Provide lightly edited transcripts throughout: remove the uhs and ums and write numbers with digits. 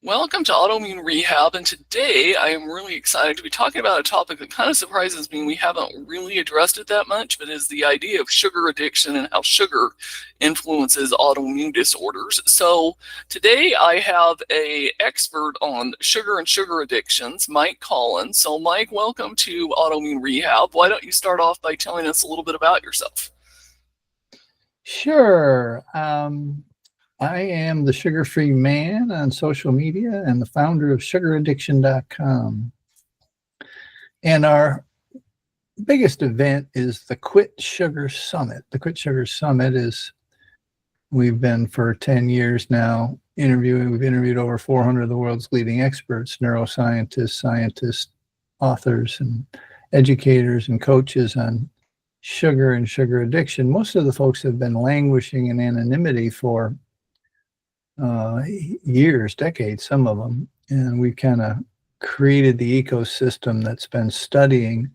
Welcome to Autoimmune Rehab, and today I am really excited to be talking about a topic that kind of surprises me. We haven't really addressed it that much, but is the idea of sugar addiction and how sugar influences autoimmune disorders. So today I have an expert on sugar and sugar addictions, Mike Collins. So Mike, welcome to Autoimmune Rehab. Why don't you start off by telling us a little bit about yourself? Sure. I am the sugar-free man on social media and the founder of sugaraddiction.com. And our biggest event is the Quit Sugar Summit. The Quit Sugar Summit we've been for 10 years now interviewing. We've interviewed over 400 of the world's leading experts, neuroscientists, scientists, authors, and educators and coaches on sugar and sugar addiction. Most of the folks have been languishing in anonymity for years, decades, some of them. And we kind of created the ecosystem that's been studying.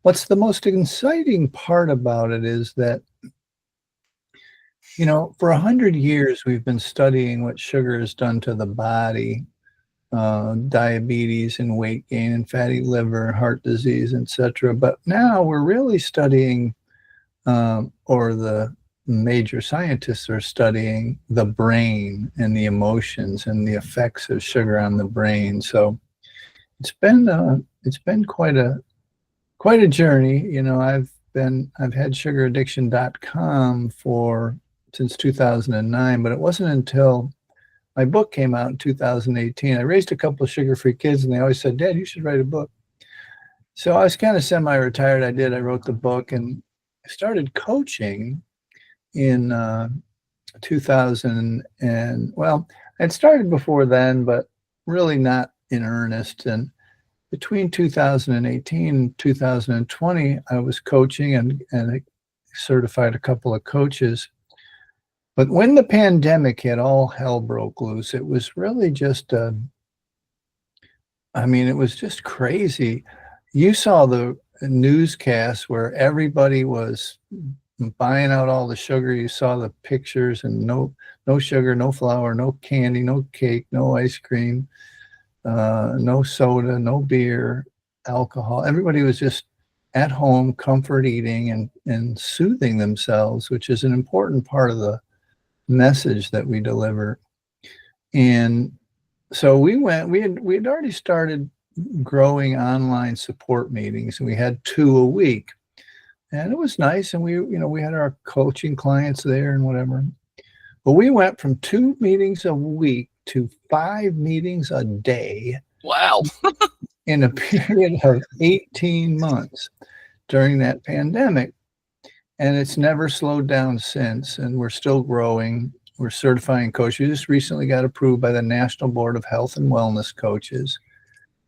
What's the most exciting part about it is that, for 100 years, we've been studying what sugar has done to the body, diabetes and weight gain and fatty liver, heart disease, etc. But now we're really studying, or the major scientists are studying the brain and the emotions and the effects of sugar on the brain. So it's been quite a journey. I've had sugaraddiction.com since 2009, but it wasn't until my book came out in 2018. I raised a couple of sugar-free kids, and they always said, "Dad, you should write a book." So I was kind of semi-retired. I wrote the book, and I started coaching in 2000. And well, I'd started before then, but really not in earnest. And between 2018 and 2020, I was coaching and I certified a couple of coaches. But when the pandemic hit, all hell broke loose. It was really just, it was just crazy. You saw the newscasts where everybody was buying out all the sugar. You saw the pictures, and no sugar, no flour, no candy, no cake, no ice cream, no soda, no beer, alcohol. Everybody was just at home, comfort eating and soothing themselves, which is an important part of the message that we deliver. And so we had already started growing online support meetings, and we had 2 a week. And it was nice, and we had our coaching clients there and whatever. But we went from 2 meetings a week to 5 meetings a day. Wow. In a period of 18 months during that pandemic. And it's never slowed down since, and we're still growing. We're certifying coaches. We just recently got approved by the National Board of Health and Wellness Coaches.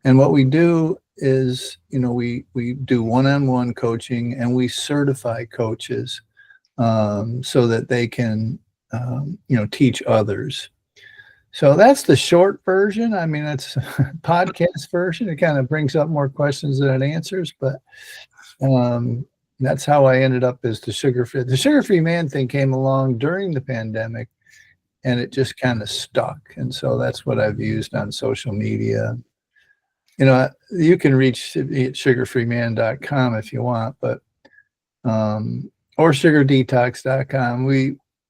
And what we do is, we do one-on-one coaching, and we certify coaches so that they can, teach others. So that's the short version. That's a podcast version. It kind of brings up more questions than it answers, but that's how I ended up as the sugar-free. The sugar-free man thing came along during the pandemic, and it just kind of stuck. And so that's what I've used on social media. You can reach me at sugarfreeman.com if you want, but or sugardetox.com.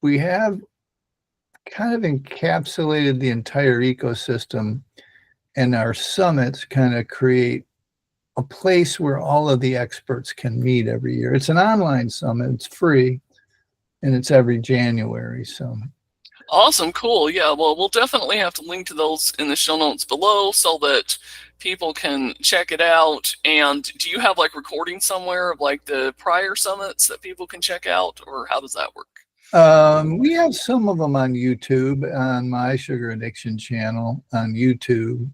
We have kind of encapsulated the entire ecosystem, and our summits kind of create a place where all of the experts can meet every year. It's an online summit. It's free, and it's every January. So. Awesome, cool. Yeah, well, we'll definitely have to link to those in the show notes below so that people can check it out. And do you have like recordings somewhere of like the prior summits that people can check out, or how does that work? We have some of them on YouTube, on my Sugar Addiction channel on YouTube.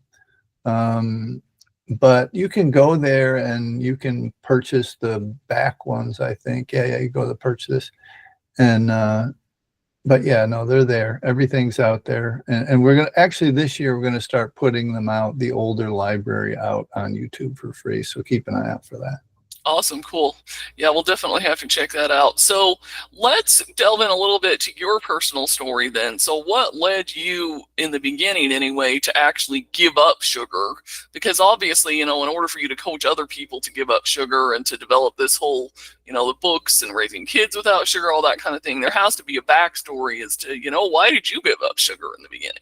But you can go there and you can purchase the back ones, I think. Yeah, you go to purchase. And but yeah, no, they're there. Everything's out there. And we're going to, actually this year, we're going to start putting them out, the older library out on YouTube for free. So keep an eye out for that. Awesome, cool. Yeah, we'll definitely have to check that out. So let's delve in a little bit to your personal story then. So what led you in the beginning anyway to actually give up sugar? Because obviously, in order for you to coach other people to give up sugar and to develop this whole, the books and raising kids without sugar, all that kind of thing, there has to be a backstory as to, why did you give up sugar in the beginning?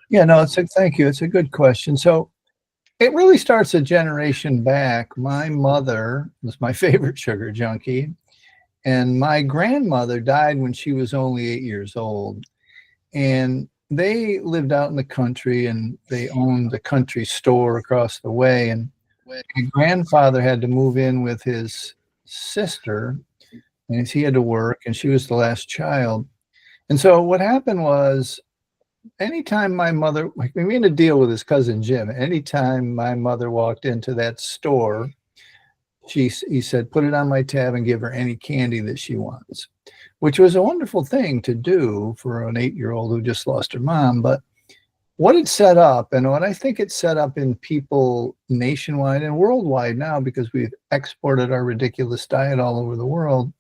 Yeah, no, thank you. It's a good question. So it really starts a generation back. My mother was my favorite sugar junkie, and my grandmother died when she was only 8 years old. And they lived out in the country, and they owned the country store across the way. And my grandfather had to move in with his sister, and he had to work, and she was the last child. And so what happened was, anytime my mother, like, we made a deal with his cousin Jim. Anytime my mother walked into that store, he said, put it on my tab and give her any candy that she wants, which was a wonderful thing to do for an 8-year-old who just lost her mom. But what it set up, and what I think it set up in people nationwide and worldwide now, because we've exported our ridiculous diet all over the world,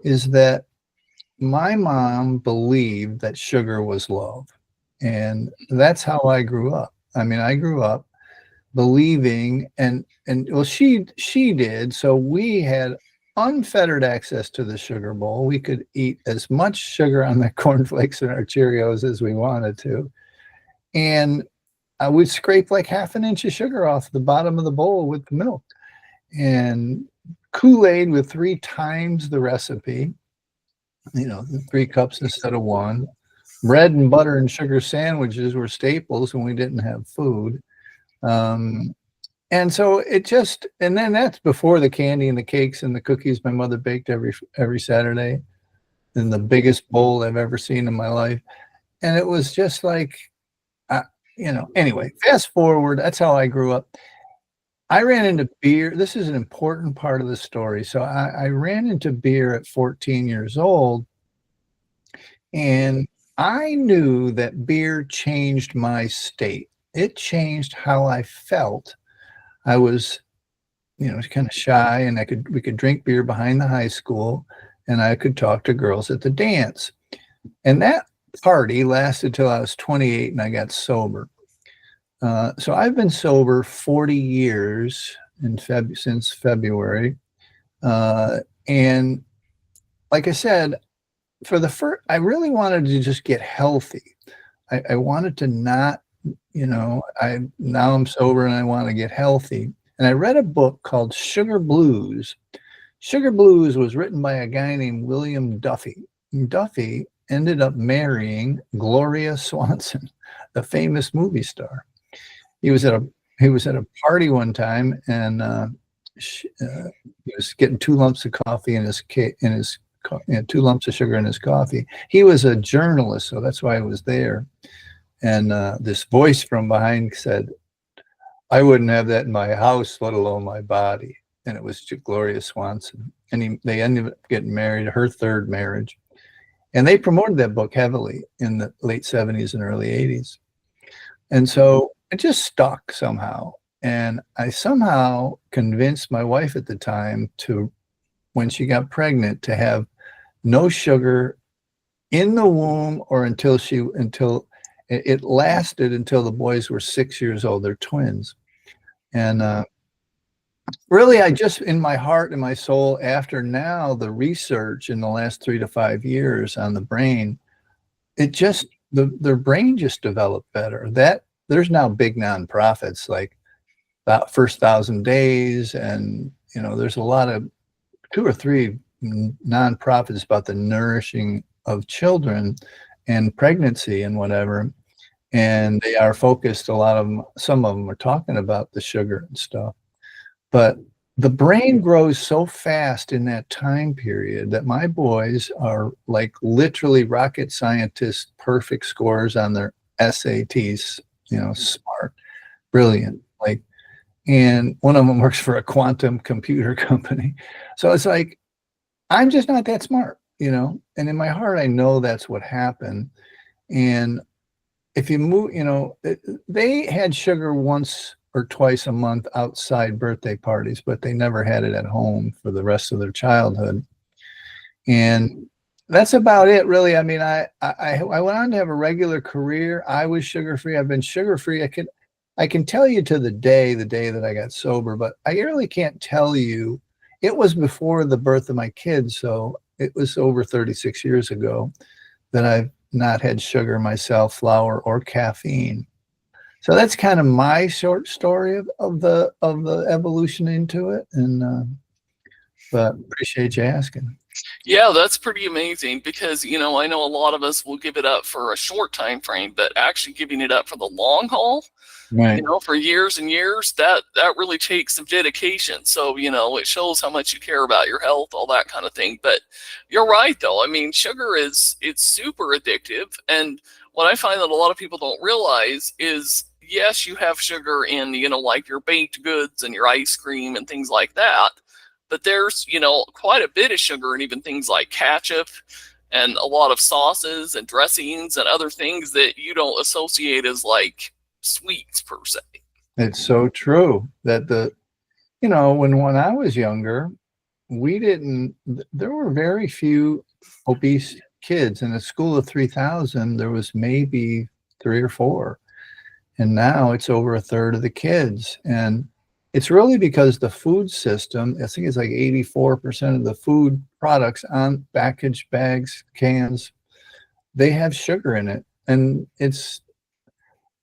is that my mom believed that sugar was love. And that's how I grew up. I mean, I grew up believing, and well, she did. So we had unfettered access to the sugar bowl. We could eat as much sugar on the cornflakes and our Cheerios as we wanted to. And I would scrape like half an inch of sugar off the bottom of the bowl with the milk, and Kool-Aid with 3 times the recipe, 3 cups instead of 1. Bread and butter and sugar sandwiches were staples when we didn't have food. And so and then that's before the candy and the cakes and the cookies my mother baked every Saturday, in the biggest bowl I've ever seen in my life. And it was just like, anyway, fast forward, that's how I grew up. I ran into beer. This is an important part of the story. So I ran into beer at 14 years old, and I knew that beer changed my state. It changed how I felt. I was, kind of shy, and we could drink beer behind the high school, and I could talk to girls at the dance. And that party lasted till I was 28 and I got sober. So I've been sober 40 years since February. And like I said, I really wanted to just get healthy. I wanted to not, now I'm sober and I want to get healthy. And I read a book called Sugar Blues. Sugar Blues was written by a guy named William Duffy. Duffy ended up marrying Gloria Swanson, the famous movie star. He was at a party one time, and he was getting 2 lumps of coffee in his 2 lumps of sugar in his coffee. He was a journalist, so that's why I was there. And this voice from behind said, "I wouldn't have that in my house, let alone my body." And it was to Gloria Swanson. And they ended up getting married, her 3rd marriage. And they promoted that book heavily in the late 70s and early 80s. And so it just stuck somehow. And I somehow convinced my wife at the time when she got pregnant, to have no sugar in the womb, or until it lasted until the boys were 6 years old. They're twins. And really, I just, in my heart and my soul, after now the research in the last 3 to 5 years on the brain, their brain just developed better. That there's now big nonprofits like that First 1,000 Days, and there's a lot of 2 or 3 nonprofits about the nourishing of children and pregnancy and whatever. And they are focused, some of them are talking about the sugar and stuff. But the brain grows so fast in that time period that my boys are like literally rocket scientists, perfect scores on their SATs, smart, brilliant. And one of them works for a quantum computer company. So it's like, I'm just not that smart, and in my heart, I know that's what happened. And if you move, they had sugar once or twice a month outside birthday parties, but they never had it at home for the rest of their childhood. And that's about it, really. I mean, I went on to have a regular career. I was sugar-free. I've been sugar-free. I can tell you to the day that I got sober, but I really can't tell you. It was before the birth of my kids, so it was over 36 years ago that I've not had sugar myself, flour, or caffeine. So that's kind of my short story of the evolution into it. And but appreciate you asking. Yeah, that's pretty amazing because, I know a lot of us will give it up for a short time frame, but actually giving it up for the long haul, Right. for years and years, that really takes some dedication. So, it shows how much you care about your health, all that kind of thing. But you're right, though. I mean, sugar it's super addictive. And what I find that a lot of people don't realize is, yes, you have sugar in, like your baked goods and your ice cream and things like that. But there's, quite a bit of sugar in even things like ketchup and a lot of sauces and dressings and other things that you don't associate as like sweets per se. It's so true that when I was younger, there were very few obese kids. In a school of 3,000, there was maybe 3 or 4. And now it's over a third of the kids. And it's really because the food system, I think it's like 84% of the food products on packaged bags, cans, they have sugar in it. And it's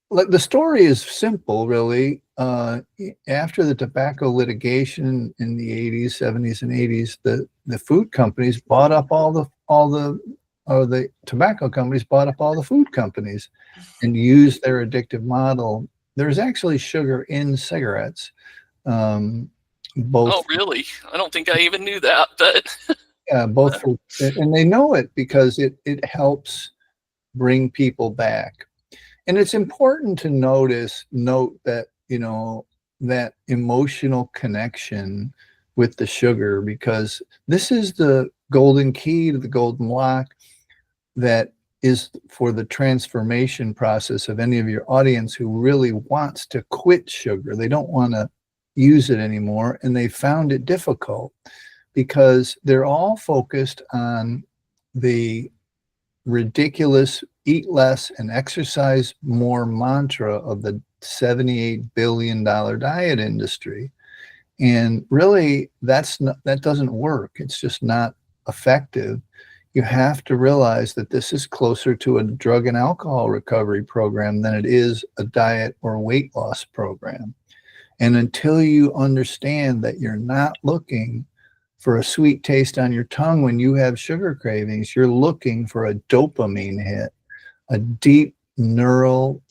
like the story is simple, really. After the tobacco litigation in the 80s, 70s, and 80s, the food companies bought up the tobacco companies bought up all the food companies and used their addictive model. There's actually sugar in cigarettes. Both Oh, really? I don't think I even knew that, but both for, and they know it because it helps bring people back. And it's important to note that, that emotional connection with the sugar, because this is the golden key to the golden lock that is for the transformation process of any of your audience who really wants to quit sugar. They don't want to use it anymore, and they found it difficult because they're all focused on the ridiculous eat less and exercise more mantra of the $78 billion diet industry. And really, that doesn't work. It's just not effective. You have to realize that this is closer to a drug and alcohol recovery program than it is a diet or weight loss program. And until you understand that you're not looking for a sweet taste on your tongue when you have sugar cravings, you're looking for a dopamine hit, a deep neural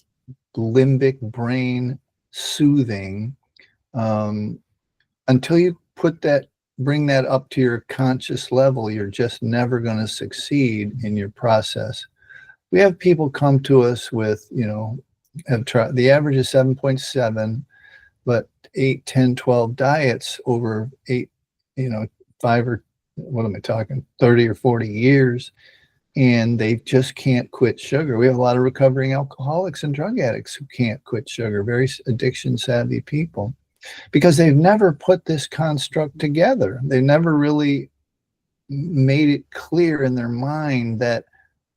limbic brain soothing. Until you bring that up to your conscious level, you're just never going to succeed in your process. We have people come to us with, have tried, the average is 7.7, but 8, 10, 12 diets over 5 or what am I talking, 30 or 40 years, and they just can't quit sugar. We have a lot of recovering alcoholics and drug addicts who can't quit sugar, very addiction savvy people, because they've never put this construct together. They never really made it clear in their mind that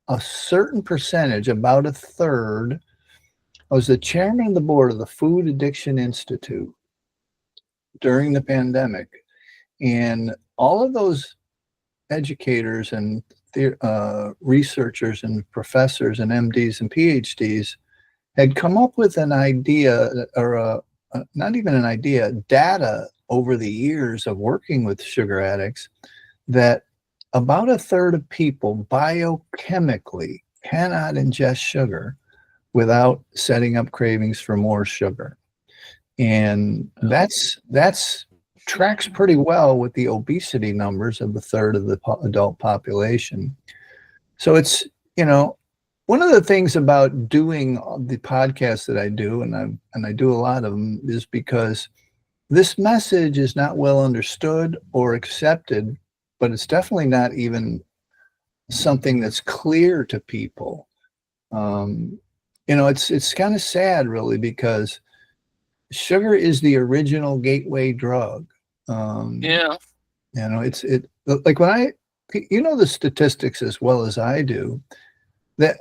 a certain percentage, about a third. I was the chairman of the board of the Food Addiction Institute during the pandemic, and all of those educators and researchers and professors and MDs and PhDs had come up with an idea, or not even an idea, data over the years of working with sugar addicts, that about a third of people biochemically cannot ingest sugar without setting up cravings for more sugar. And that's tracks pretty well with the obesity numbers of a third of the adult population. So it's, one of the things about doing the podcasts that I do, and I do a lot of them, is because this message is not well understood or accepted, but it's definitely not even something that's clear to people. It's kind of sad, really, because sugar is the original gateway drug. Um, Yeah. it's like when the statistics as well as I do, that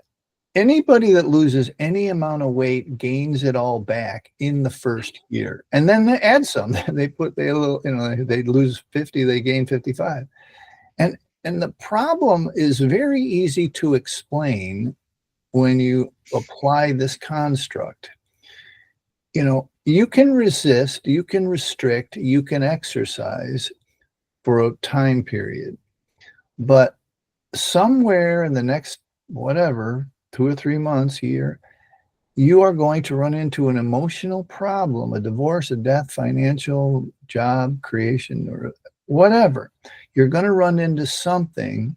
anybody that loses any amount of weight gains it all back in the first year, and then they add some. They a little, they lose 50, they gain 55, and the problem is very easy to explain when you apply this construct. You can resist, you can restrict, you can exercise for a time period, but somewhere in the next, whatever, 2 or 3 months, year, you are going to run into an emotional problem, a divorce, a death, financial, job creation, or whatever. You're going to run into something,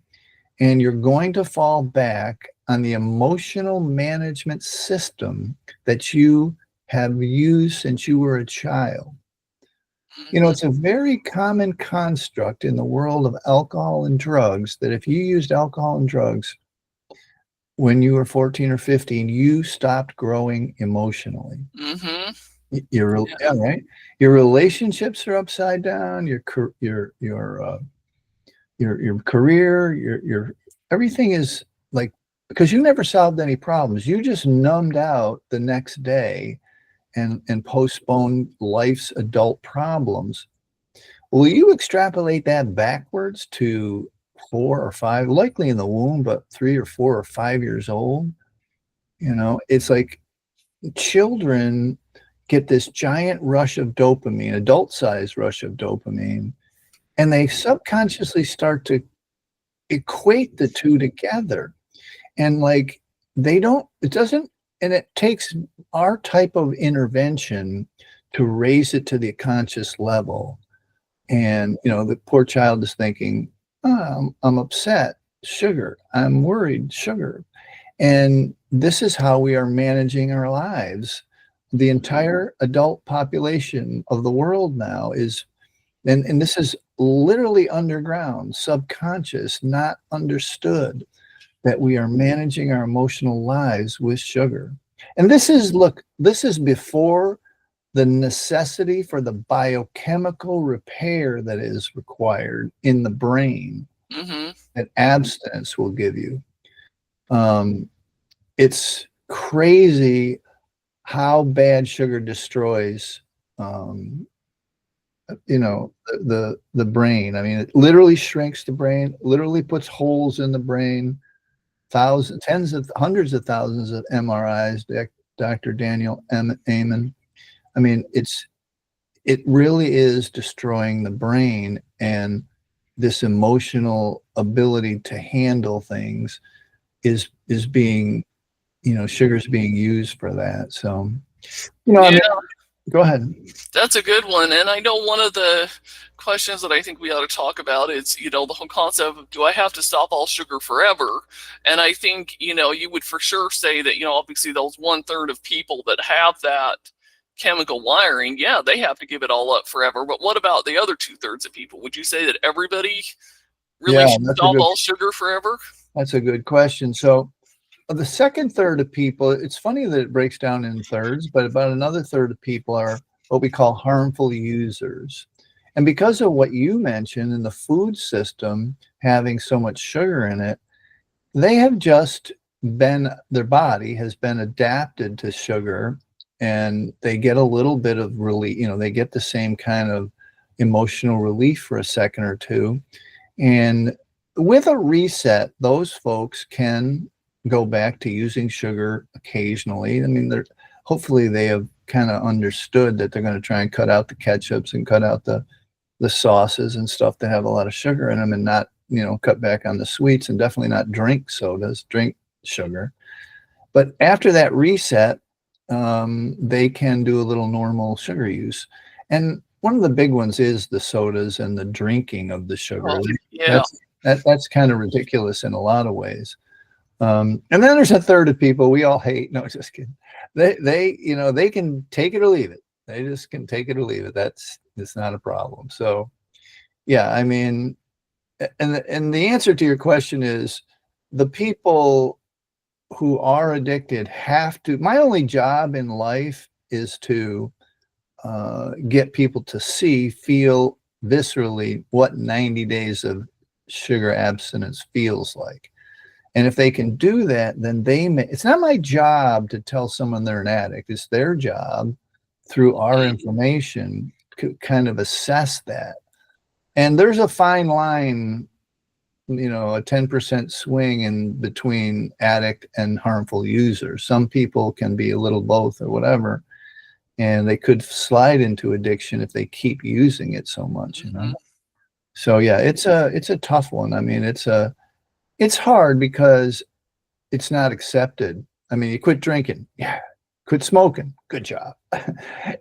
and you're going to fall back on the emotional management system that you have used since you were a child. It's a very common construct in the world of alcohol and drugs that if you used alcohol and drugs when you were 14 or 15, you stopped growing emotionally. Mm-hmm. Yeah, right. Your relationships are upside down. Your career, your everything is like, because you never solved any problems. You just numbed out the next day and postponed life's adult problems. Will you extrapolate that backwards to 4 or 5, likely in the womb, but 3 or 4 or 5 years old? It's like children get this giant rush of dopamine, adult-sized rush of dopamine, and they subconsciously start to equate the two together. And like it takes our type of intervention to raise it to the conscious level. And the poor child is thinking, oh, I'm upset, sugar, I'm worried, sugar. And this is how we are managing our lives. The entire adult population of the world now is, and this is literally underground, subconscious, not understood, that we are managing our emotional lives with sugar. And this is before the necessity for the biochemical repair that is required in the brain that abstinence will give you. It's crazy how bad sugar destroys the brain. I mean, it literally shrinks the brain, literally puts holes in the brain. Hundreds of thousands of MRIs, Dr. Daniel Amen. I mean, it really is destroying the brain, and this emotional ability to handle things is being, sugar's being used for that. So, I mean, go ahead. That's a good one. And I know one of the questions that I think we ought to talk about is, the whole concept of, do I have to stop all sugar forever? And I think, you would for sure say that, obviously those 1/3 of people that have that chemical wiring, yeah, they have to give it all up forever. But what about the other 2/3 of people? Would you say that everybody really should stop all sugar forever? That's a good question. So the second third of people, it's funny that it breaks down in thirds, but about another third of people are what we call harmful users. And because of what you mentioned in the food system having so much sugar in it, they have just their body has been adapted to sugar, and they get a little bit of relief. They get the same kind of emotional relief for a second or two. And with a reset, those folks can go back to using sugar occasionally. I mean, hopefully they have kind of understood that they're going to try and cut out the ketchups and cut out the sauces and stuff that have a lot of sugar in them, and not, cut back on the sweets, and definitely not drink sodas, drink sugar. But after that reset, they can do a little normal sugar use. And one of the big ones is the sodas and the drinking of the sugar. Oh, yeah. That's kind of ridiculous in a lot of ways. And then there's a third of people we all hate. No, just kidding. They can take it or leave it. They just can take it or leave it. It's not a problem. So, yeah, I mean, and the answer to your question is, the people who are addicted have to. My only job in life is to get people to feel viscerally what 90 days of sugar abstinence feels like. And if they can do that, then it's not my job to tell someone they're an addict. It's their job through our information to kind of assess that. And there's a fine line, you know, a 10% swing in between addict and harmful user. Some people can be a little both or whatever, and they could slide into addiction if they keep using it so much, you know? So yeah, it's a tough one. I mean, it's hard because it's not accepted. I mean, you quit drinking. Yeah. Quit smoking. Good job.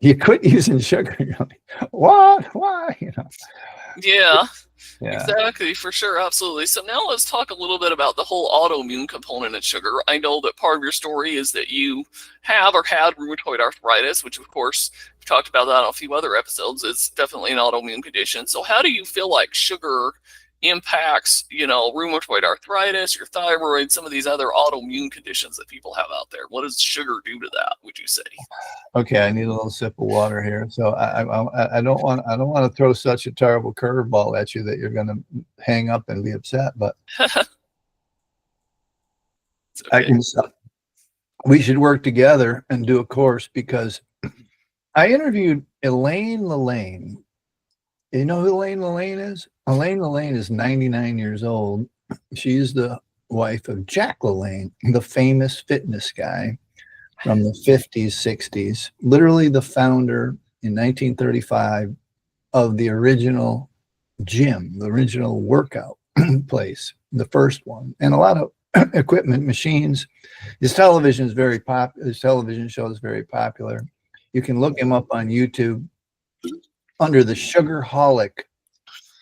You quit using sugar. You're like, what? Why? You know? Yeah. Yeah. Exactly, for sure, absolutely. So now let's talk a little bit about the whole autoimmune component of sugar. I know that part of your story is that you have or had rheumatoid arthritis, which of course we've talked about that on a few other episodes. It's definitely an autoimmune condition. So how do you feel like sugar impacts, you know, rheumatoid arthritis, your thyroid, some of these other autoimmune conditions that people have out there? What does sugar do to that, would you say? Okay, I need a little sip of water here. So I don't want to throw such a terrible curveball at you that you're going to hang up and be upset, but Okay. I can. We should work together and do a course, because I interviewed Elaine Lelaine. You know who Elaine Lelaine is? Elaine Lelaine is 99 years old. She's the wife of Jack LaLanne, the famous fitness guy from the 50s, 60s, literally the founder in 1935 of the original gym, the original workout place, the first one, and a lot of equipment, machines. His television is very popular. His television show is very popular. You can look him up on YouTube under the Sugarholic.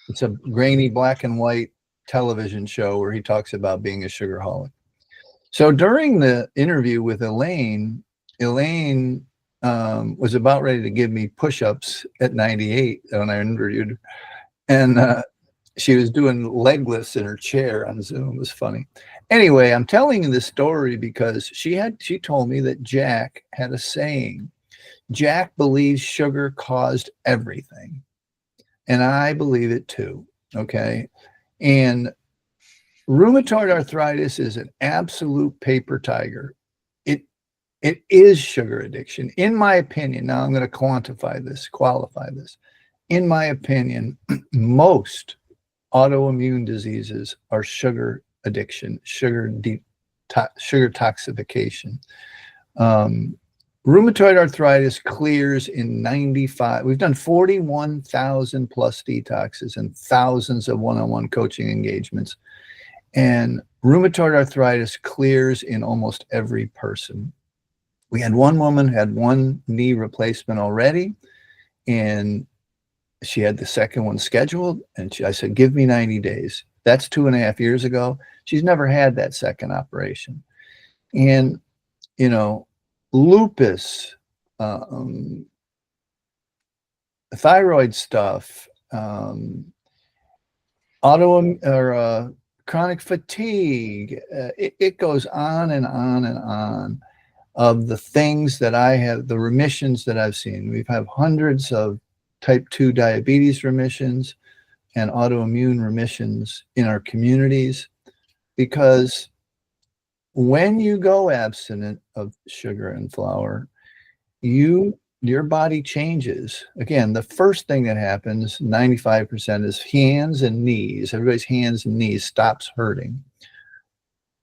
It's a grainy black and white television show where he talks about being a sugarholic. So during the interview with Elaine was about ready to give me push-ups at 98 when I interviewed her. And she was doing leg lifts in her chair on Zoom. It was funny. Anyway, I'm telling you this story because she told me that Jack had a saying. Jack believes sugar caused everything. And I believe it too. Okay. And rheumatoid arthritis is an absolute paper tiger. It is sugar addiction, in my opinion. Now I'm going to qualify this. In my opinion, most autoimmune diseases are sugar addiction, sugar toxification. Rheumatoid arthritis clears in 95. We've done 41,000 plus detoxes and thousands of one-on-one coaching engagements. And rheumatoid arthritis clears in almost every person. We had one woman who had one knee replacement already, and she had the second one scheduled. And I said, give me 90 days. That's 2.5 years ago. She's never had that second operation. And, you know, lupus, thyroid stuff, chronic fatigue. It goes on and on and on of the things that I have, the remissions that I've seen. We've had hundreds of type 2 diabetes remissions and autoimmune remissions in our communities, because when you go abstinent of sugar and flour, your body changes. Again, the first thing that happens, 95%, is hands and knees. Everybody's hands and knees stops hurting.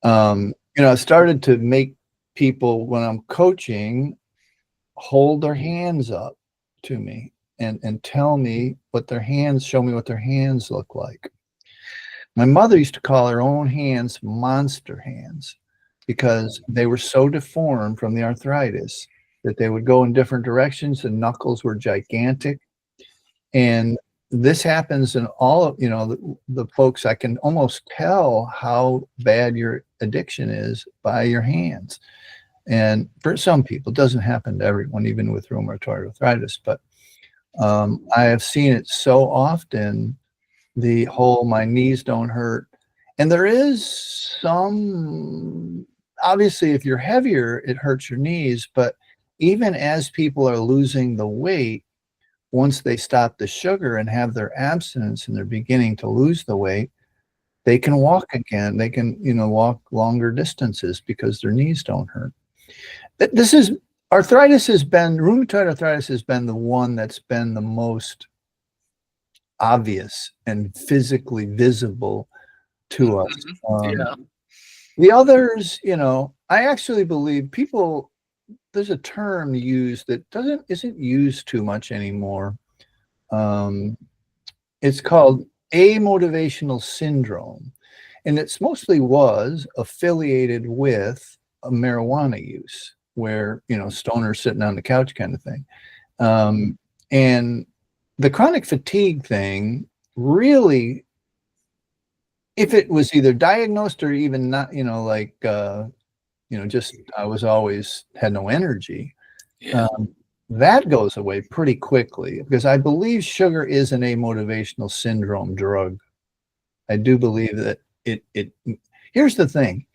I started to make people, when I'm coaching, hold their hands up to me and tell me what their hands, show me what their hands look like. My mother used to call her own hands monster hands, because they were so deformed from the arthritis that they would go in different directions. The knuckles were gigantic. And this happens in all of, the folks. I can almost tell how bad your addiction is by your hands. And for some people, it doesn't happen to everyone, even with rheumatoid arthritis. But I have seen it so often, the whole my knees don't hurt. And there is some, obviously, if you're heavier, it hurts your knees. But even as people are losing the weight, once they stop the sugar and have their abstinence and they're beginning to lose the weight, they can walk again. They can, walk longer distances because their knees don't hurt. This is rheumatoid arthritis has been the one that's been the most obvious and physically visible to us. Yeah. The others, I actually believe there's a term used that isn't used too much anymore. It's called amotivational syndrome, and it's mostly was affiliated with a marijuana use, where stoners sitting on the couch kind of thing. And the chronic fatigue thing really, if it was either diagnosed or even not, just I was always had no energy. Yeah. That goes away pretty quickly, because I believe sugar is an amotivational syndrome drug. I do believe that it here's the thing.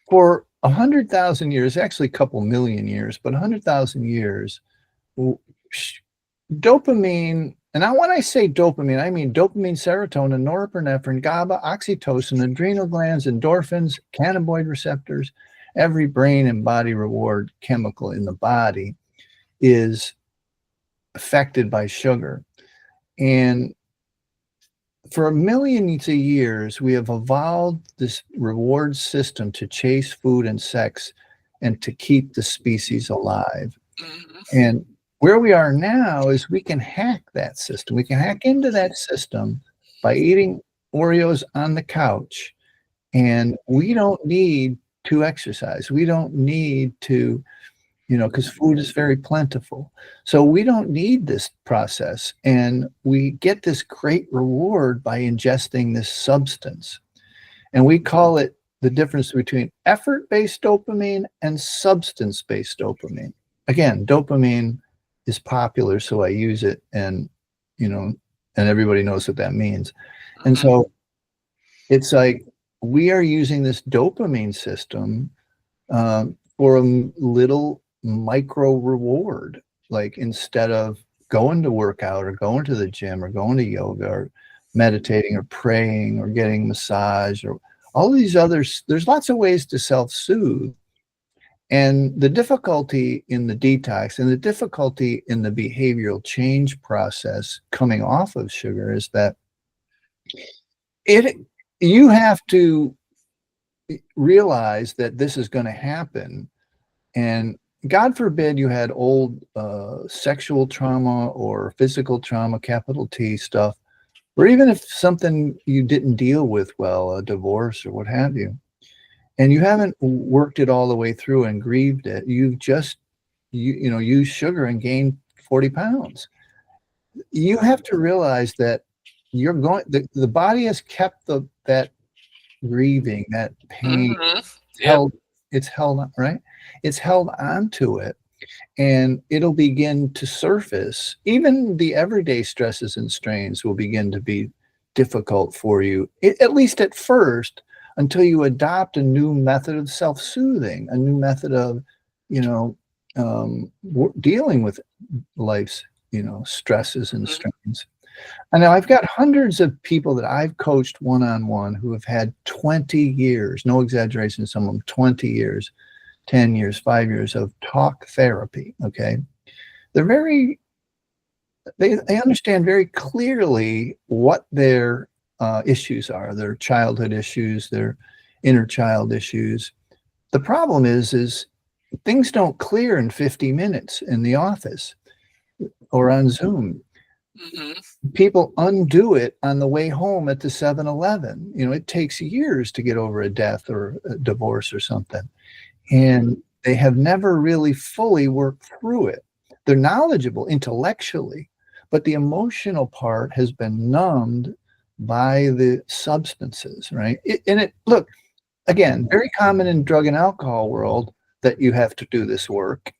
For 100,000 years, actually a couple million years, but 100,000 years, dopamine, and when I say dopamine, I mean dopamine, serotonin, norepinephrine, GABA, oxytocin, adrenal glands, endorphins, cannabinoid receptors, every brain and body reward chemical in the body is affected by sugar. And for millions of years, we have evolved this reward system to chase food and sex and to keep the species alive. And where we are now is we can hack that system. We can hack into that system by eating Oreos on the couch. And we don't need to exercise. We don't need to, because food is very plentiful. So we don't need this process. And we get this great reward by ingesting this substance. And we call it the difference between effort-based dopamine and substance-based dopamine. Again, dopamine is popular, so I use it, and everybody knows what that means. And so it's like we are using this dopamine system for a little micro reward. Like, instead of going to work out or going to the gym or going to yoga or meditating or praying or getting massage or all these others, there's lots of ways to self-soothe. And the difficulty in the detox and the difficulty in the behavioral change process coming off of sugar is that you have to realize that this is going to happen. And God forbid you had old sexual trauma or physical trauma, capital T stuff, or even if something you didn't deal with well, a divorce or what have you, and you haven't worked it all the way through and grieved it, you've just used sugar and gained 40 pounds. You have to realize that the body has kept that grieving, that pain, it's held right? It's held onto it, and it'll begin to surface. Even the everyday stresses and strains will begin to be difficult for you, at least at first, until you adopt a new method of self-soothing, a new method of, dealing with life's, stresses and strains. And now I've got hundreds of people that I've coached one-on-one who have had 20 years, no exaggeration, some of them 20 years, 10 years, 5 years of talk therapy. Okay. They understand very clearly what their issues are, their childhood issues, their inner child issues. The problem is things don't clear in 50 minutes in the office or on Zoom. People undo it on the way home at the 7-Eleven. It takes years to get over a death or a divorce or something. And they have never really fully worked through it. They're knowledgeable intellectually, but the emotional part has been numbed by the substances, right? Look, again, very common in drug and alcohol world that you have to do this work.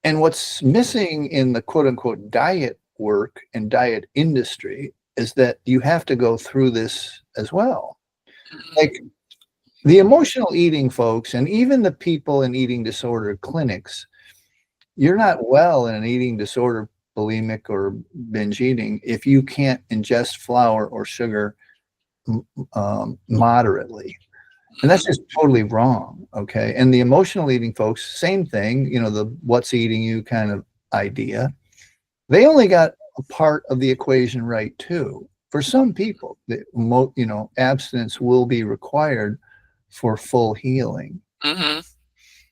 And what's missing in the quote unquote diet work and diet industry is that you have to go through this as well. Like the emotional eating folks, and even the people in eating disorder clinics, You're not well in an eating disorder, bulimic or binge eating, if you can't ingest flour or sugar moderately. And that's just totally wrong. Okay. And the emotional eating folks, same thing, the what's eating you kind of idea. They only got a part of the equation right too. For some people, abstinence will be required for full healing. Mm-hmm.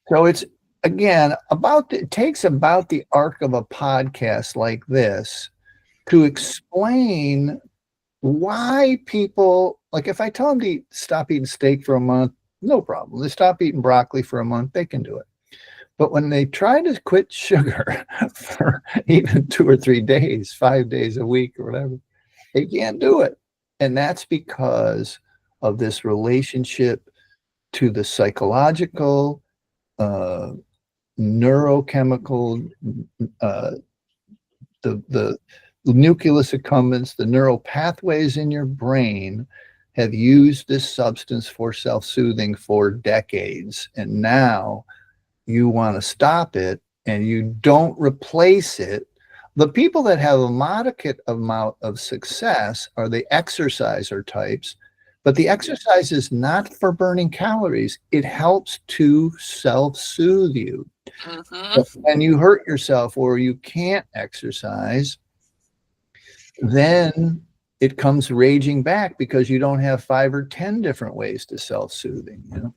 So it's, again, it takes about the arc of a podcast like this to explain why people, like if I tell them to stop eating steak for a month, no problem. They stop eating broccoli for a month, they can do it. But when they try to quit sugar for even 2 or 3 days, 5 days a week or whatever, they can't do it. And that's because of this relationship to the psychological, neurochemical, the nucleus accumbens, the neural pathways in your brain have used this substance for self-soothing for decades. And now you want to stop it and you don't replace it. The people that have a moderate amount of success are the exerciser types, but the exercise is not for burning calories. It helps to self-soothe you. Mm-hmm. When you hurt yourself or you can't exercise, then it comes raging back because you don't have 5 or 10 different ways to self-soothing.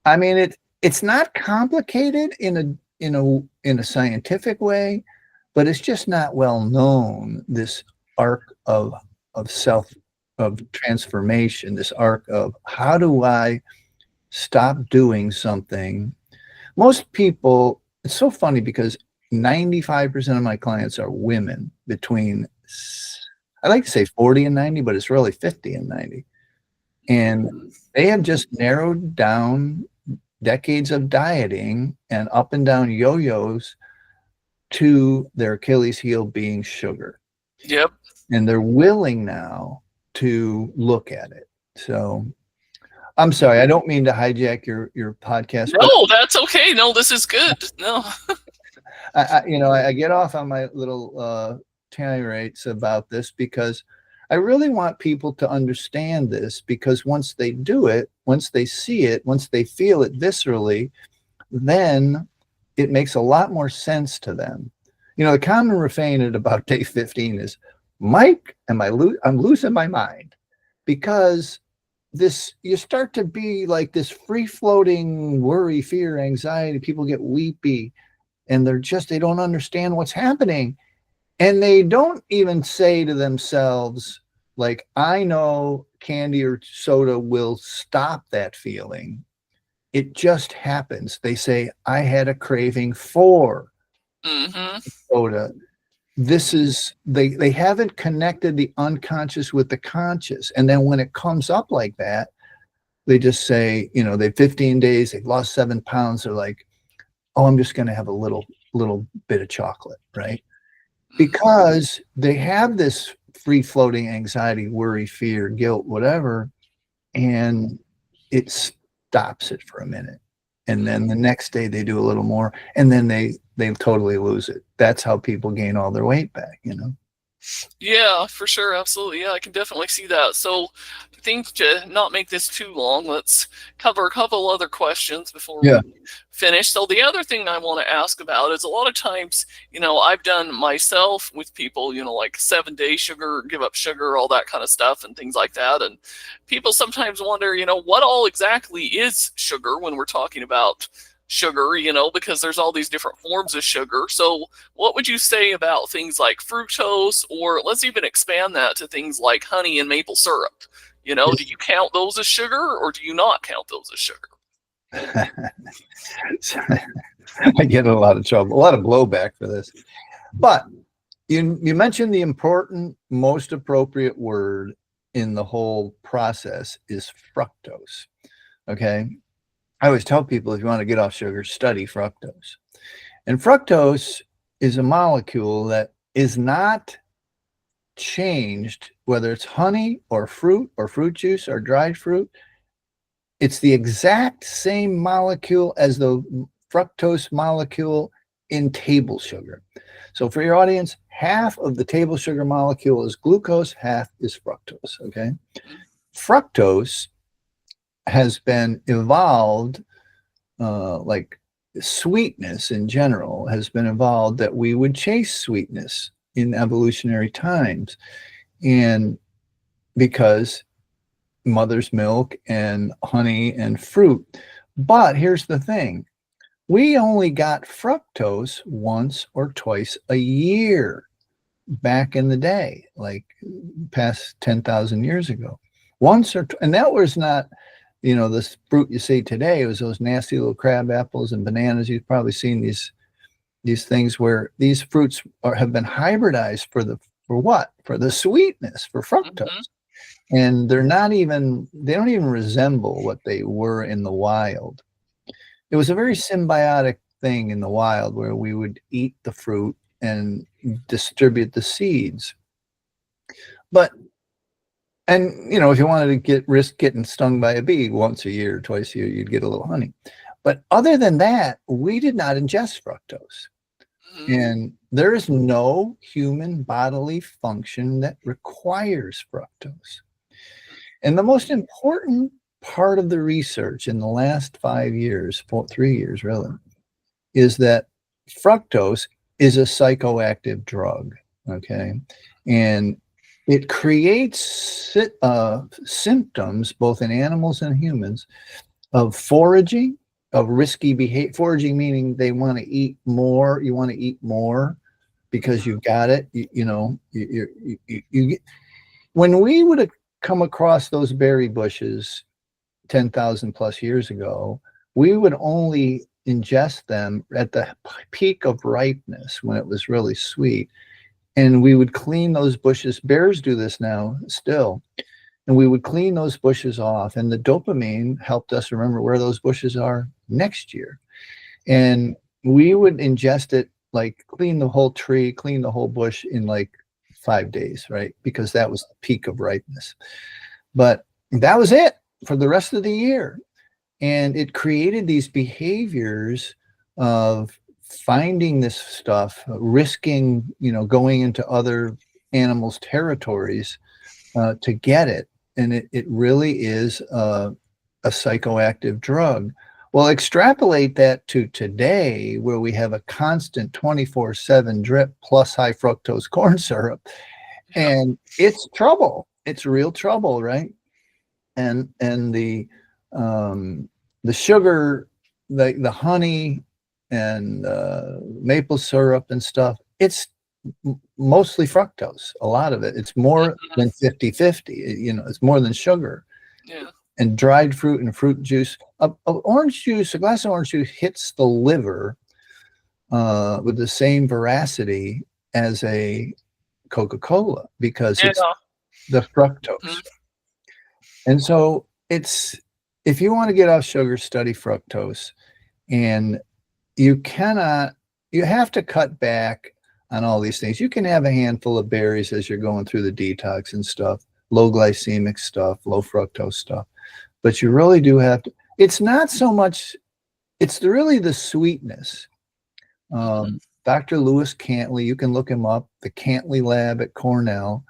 I mean, it's not complicated in a scientific way, but it's just not well known, this arc of transformation, this arc of how do I stop doing something. Most people, it's so funny because 95% of my clients are women between, I like to say 40 and 90, but it's really 50 and 90. And they have just narrowed down decades of dieting and up and down yo-yos to their Achilles heel being sugar. Yep. And they're willing now to look at it. So I'm sorry, I don't mean to hijack your podcast. No, that's okay. No, this is good. No. I get off on my little tirades about this because I really want people to understand this, because once they do it, once they see it, once they feel it viscerally, then it makes a lot more sense to them. The common refrain at about day 15 is, Mike, I'm losing my mind, because you start to be like this free-floating worry, fear, anxiety. People get weepy and they don't understand what's happening. And they don't even say to themselves, like, I know candy or soda will stop that feeling. It just happens. They say, I had a craving for soda. They haven't connected the unconscious with the conscious. And then when it comes up like that, they just say, they 15 days, they've lost 7 pounds. They're like, oh, I'm just going to have a little bit of chocolate, right? Because they have this free-floating anxiety, worry, fear, guilt, whatever, and it stops it for a minute. And then the next day they do a little more, and then they totally lose it. That's how people gain all their weight back, Yeah, for sure. Absolutely. Yeah, I can definitely see that. So I think to not make this too long, let's cover a couple other questions before we finish. So the other thing I want to ask about is, a lot of times, I've done myself with people, like 7-day sugar, give up sugar, all that kind of stuff and things like that. And people sometimes wonder, what all exactly is sugar when we're talking about sugar, because there's all these different forms of sugar. So what would you say about things like fructose, or let's even expand that to things like honey and maple syrup? Do you count those as sugar, or do you not count those as sugar? I get in a lot of trouble, a lot of blowback for this. But you mentioned the important, most appropriate word in the whole process is fructose. Okay. I always tell people, if you want to get off sugar, study fructose. And fructose is a molecule that is not changed, whether it's honey or fruit juice or dried fruit. It's the exact same molecule as the fructose molecule in table sugar. So for your audience, half of the table sugar molecule is glucose, half is fructose, okay? Fructose has been evolved, like sweetness in general has been evolved, that we would chase sweetness in evolutionary times. And because mother's milk and honey and fruit. But here's the thing. We only got fructose once or twice a year back in the day, like past 10,000 years ago. And that was not, this fruit you see today. It was those nasty little crab apples and bananas. You've probably seen these things where these fruits have been hybridized for what? For the sweetness, for fructose. And they don't even resemble what they were in the wild. It was a very symbiotic thing in the wild where we would eat the fruit and distribute the seeds. And if you wanted to risk getting stung by a bee once a year, twice a year, you'd get a little honey. But other than that, we did not ingest fructose. And there is no human bodily function that requires fructose. And the most important part of the research in the last 3 years really, is that fructose is a psychoactive drug, okay? And it creates symptoms, both in animals and humans, of foraging, of risky behavior. Foraging meaning they want to eat more. You want to eat more because you've got it. When we would have come across those berry bushes 10,000 plus years ago, we would only ingest them at the peak of ripeness when it was really sweet. And we would clean those bushes. Bears do this now still. And we would clean those bushes off. And the dopamine helped us remember where those bushes are next year. And we would ingest it, like clean the whole tree, clean the whole bush in like 5 days, right? Because that was the peak of ripeness. But that was it for the rest of the year. And it created these behaviors of finding this stuff, risking, going into other animals' territories to get it. And it really is a psychoactive drug. Well, extrapolate that to today, where we have a constant 24/7 drip plus high fructose corn syrup, and it's trouble. It's real trouble, right? And the sugar, the honey and maple syrup and stuff, it's mostly fructose. A lot of it. It's more than 50-50. It's more than sugar. Yeah. And dried fruit and fruit juice. A glass of orange juice hits the liver with the same veracity as a Coca-Cola because it's the fructose. And so if you want to get off sugar, study fructose. And you have to cut back on all these things. You can have a handful of berries as you're going through the detox and stuff, low glycemic stuff, low fructose stuff. But you really do have to, it's not so much, it's really the sweetness. Dr. Lewis Cantley, you can look him up, the Cantley lab at Cornell,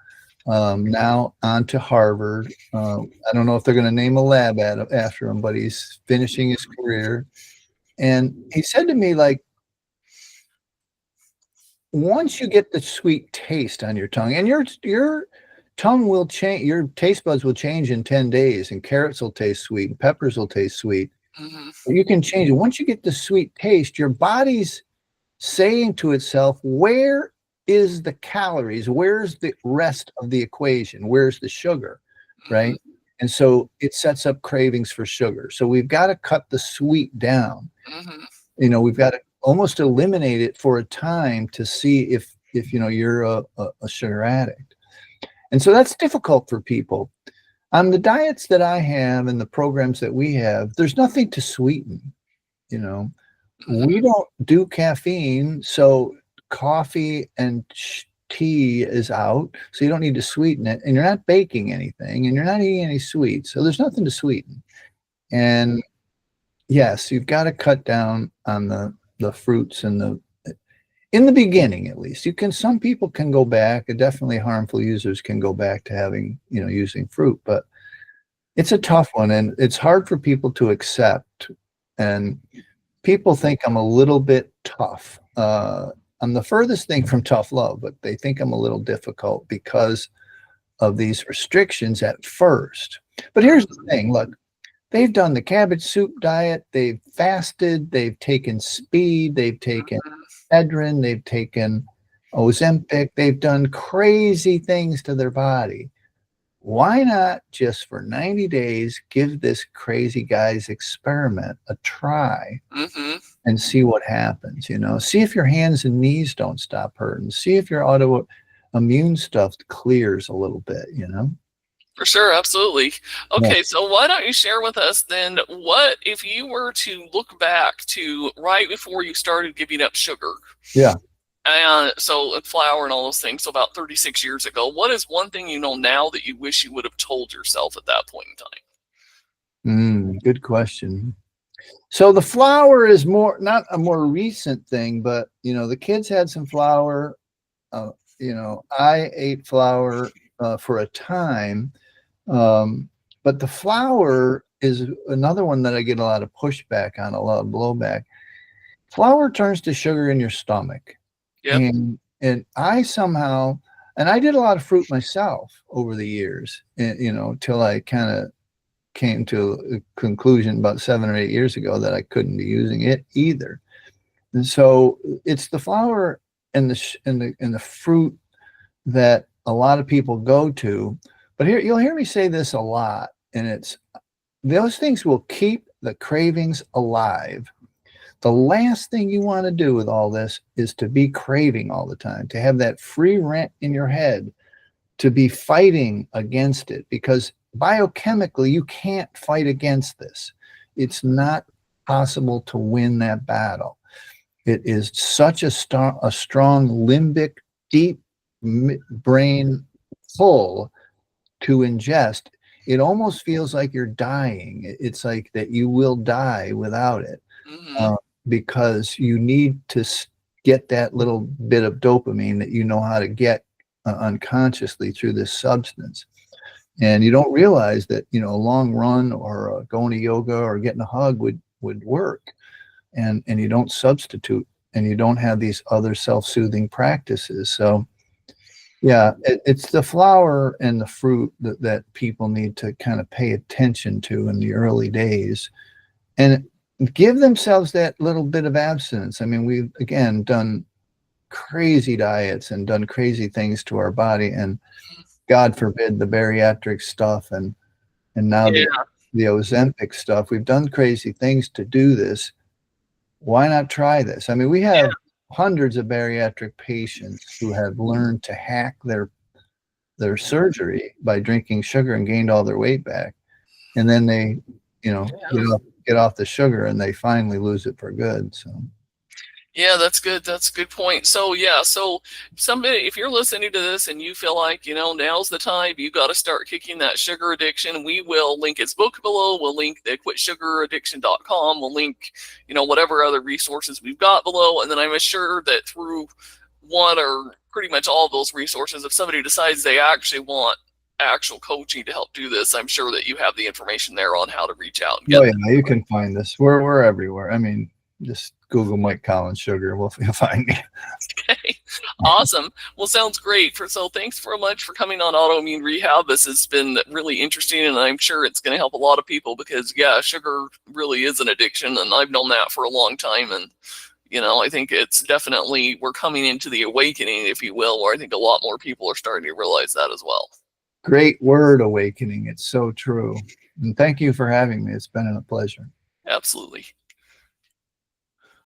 now on to Harvard. I don't know if they're going to name a lab after him, but he's finishing his career. And he said to me, like, once you get the sweet taste on your tongue, and your tongue will change, your taste buds will change in 10 days, and carrots will taste sweet, and peppers will taste sweet. You can change it. Once you get the sweet taste, your body's saying to itself, where is the calories? Where's the rest of the equation? Where's the sugar, right? And so it sets up cravings for sugar. So we've got to cut the sweet down. We've got to almost eliminate it for a time to see if you're a sugar addict. And so that's difficult for people. On the diets that I have and the programs that we have, there's nothing to sweeten. We don't do caffeine, so coffee and tea is out, so you don't need to sweeten it, and you're not baking anything, and you're not eating any sweets, so there's nothing to sweeten. And yes, you've got to cut down on the fruits and in the beginning, at least. Some people can go back, definitely harmful users can go back to having, using fruit, but it's a tough one, and it's hard for people to accept. And people think I'm a little bit tough. I'm the furthest thing from tough love, but they think I'm a little difficult because of these restrictions at first. But here's the thing, look, they've done the cabbage soup diet, they've fasted, they've taken speed, they've taken Edrin, they've taken Ozempic, they've done crazy things to their body. Why not just for 90 days give this crazy guy's experiment a try and see what happens? See if your hands and knees don't stop hurting. See if your autoimmune stuff clears a little bit, For sure, absolutely. Okay, Yeah. so why don't you share with us then, what if you were to look back to right before you started giving up sugar? Yeah. And so flour and all those things, so about 36 years ago, what is one thing you know now that you wish you would have told yourself at that point in time? Good question. So the flour is not a more recent thing, but the kids had some flour. I ate flour for a time, but the flour is another one that I get a lot of pushback on, a lot of blowback. Flour turns to sugar in your stomach. Yep. And I somehow, and I did a lot of fruit myself over the years, and, till I kind of came to a conclusion about 7 or 8 years ago that I couldn't be using it either. And so it's the flour and the fruit that a lot of people go to. But here, you'll hear me say this a lot, and it's those things will keep the cravings alive. The last thing you want to do with all this is to be craving all the time, to have that free rent in your head, to be fighting against it, because biochemically you can't fight against this. It's not possible to win that battle. It is such a strong limbic, deep brain pull to ingest. It almost feels like you're dying. It's like that you will die without it. Because you need to get that little bit of dopamine that you know how to get unconsciously through this substance. And you don't realize that, a long run or going to yoga or getting a hug would work. And you don't substitute, and you don't have these other self-soothing practices. So yeah, it's the flour and the fruit that people need to kind of pay attention to in the early days, and give themselves that little bit of abstinence. I mean, we've, again, done crazy diets and done crazy things to our body, and God forbid the bariatric stuff and now the Ozempic stuff. We've done crazy things to do this. Why not try this? I mean, we have hundreds of bariatric patients who have learned to hack their surgery by drinking sugar and gained all their weight back. And then they, get off the sugar, and they finally lose it for good. So yeah, that's good. That's a good point. So somebody, if you're listening to this and you feel like, now's the time, you got to start kicking that sugar addiction, we will link his book below. We'll link the quitsugaraddiction.com. We'll link, whatever other resources we've got below. And then I'm sure that through one or pretty much all of those resources, if somebody decides they actually want actual coaching to help do this, I'm sure that you have the information there on how to reach out and get you can find this. We're everywhere. I mean, just Google Mike Collins Sugar. You'll find me. Okay, awesome. Well, sounds great. So thanks very much for coming on Autoimmune Rehab. This has been really interesting, and I'm sure it's going to help a lot of people because, sugar really is an addiction, and I've known that for a long time. And, I think it's definitely, we're coming into the awakening, if you will, where I think a lot more people are starting to realize that as well. Great word, awakening. It's so true. And thank you for having me. It's been a pleasure. Absolutely.